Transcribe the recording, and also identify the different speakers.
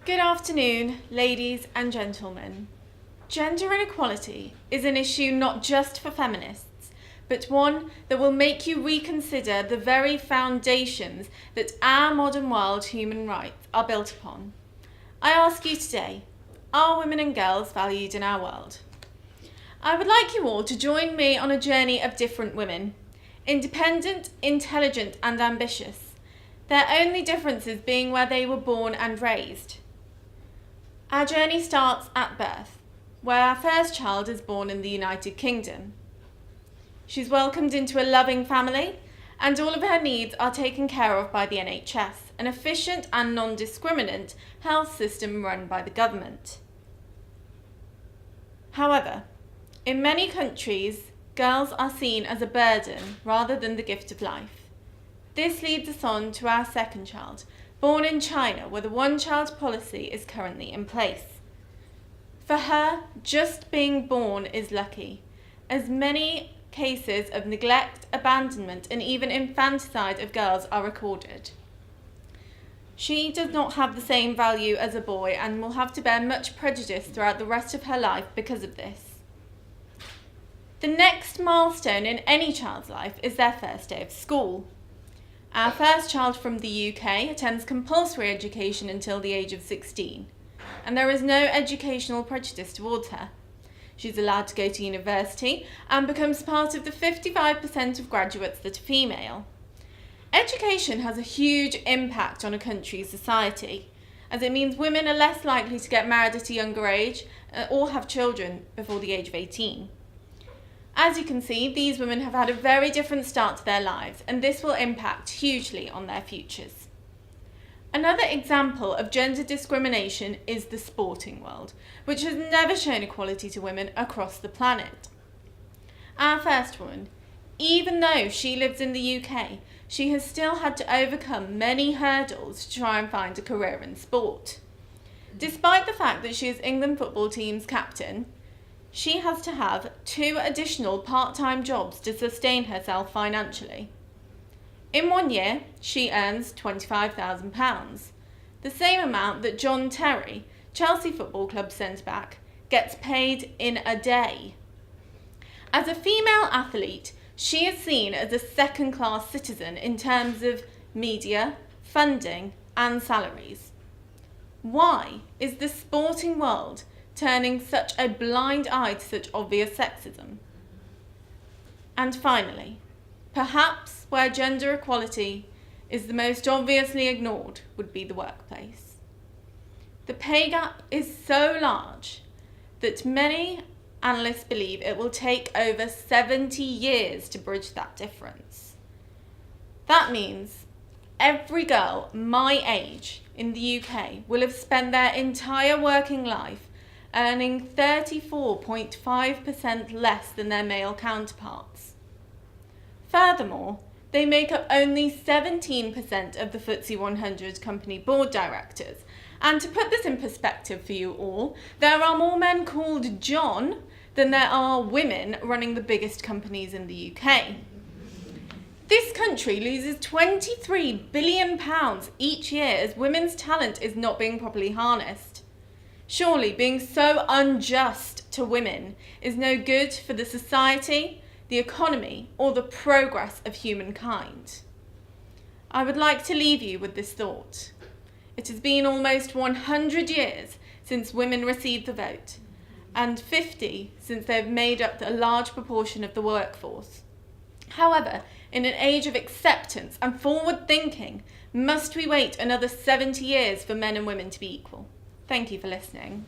Speaker 1: Good afternoon, ladies and gentlemen. Gender inequality is an issue not just for feminists, but one that will make you reconsider the very foundations that our modern world human rights are built upon. I ask you today, are women and girls valued in our world? I would like you all to join me on a journey of different women, independent, intelligent and ambitious, their only differences being where they were born and raised. Our journey starts at birth, where our first child is born in the United Kingdom. She's welcomed into a loving family, and all of her needs are taken care of by the NHS, an efficient and non-discriminant health system run by the government. However, in many countries, girls are seen as a burden rather than the gift of life. This leads us on to our second child, born in China, where the one-child policy is currently in place. For her, just being born is lucky, as many cases of neglect, abandonment, and even infanticide of girls are recorded. She does not have the same value as a boy and will have to bear much prejudice throughout the rest of her life because of this. The next milestone in any child's life is their first day of school. Our first child from the UK attends compulsory education until the age of 16, and there is no educational prejudice towards her. She's allowed to go to university and becomes part of the 55% of graduates that are female. Education has a huge impact on a country's society, as it means women are less likely to get married at a younger age or have children before the age of 18. As you can see, these women have had a very different start to their lives, and this will impact hugely on their futures. Another example of gender discrimination is the sporting world, which has never shown equality to women across the planet. Our first woman, even though she lives in the UK, she has still had to overcome many hurdles to try and find a career in sport. Despite the fact that she is England football team's captain, she has to have 2 additional part-time jobs to sustain herself financially. In 1 year, she earns £25,000, the same amount that John Terry, Chelsea Football Club centre-back, gets paid in a day. As a female athlete, she is seen as a second-class citizen in terms of media, funding and salaries. Why is the sporting world turning such a blind eye to such obvious sexism? And finally, perhaps where gender equality is the most obviously ignored would be the workplace. The pay gap is so large that many analysts believe it will take over 70 years to bridge that difference. That means every girl my age in the UK will have spent their entire working life earning 34.5% less than their male counterparts. Furthermore, they make up only 17% of the FTSE 100 company board directors. And to put this in perspective for you all, there are more men called John than there are women running the biggest companies in the UK. This country loses £23 billion each year as women's talent is not being properly harnessed. Surely being so unjust to women is no good for the society, the economy, or the progress of humankind. I would like to leave you with this thought. It has been almost 100 years since women received the vote, and 50 since they've made up a large proportion of the workforce. However, in an age of acceptance and forward thinking, must we wait another 70 years for men and women to be equal? Thank you for listening.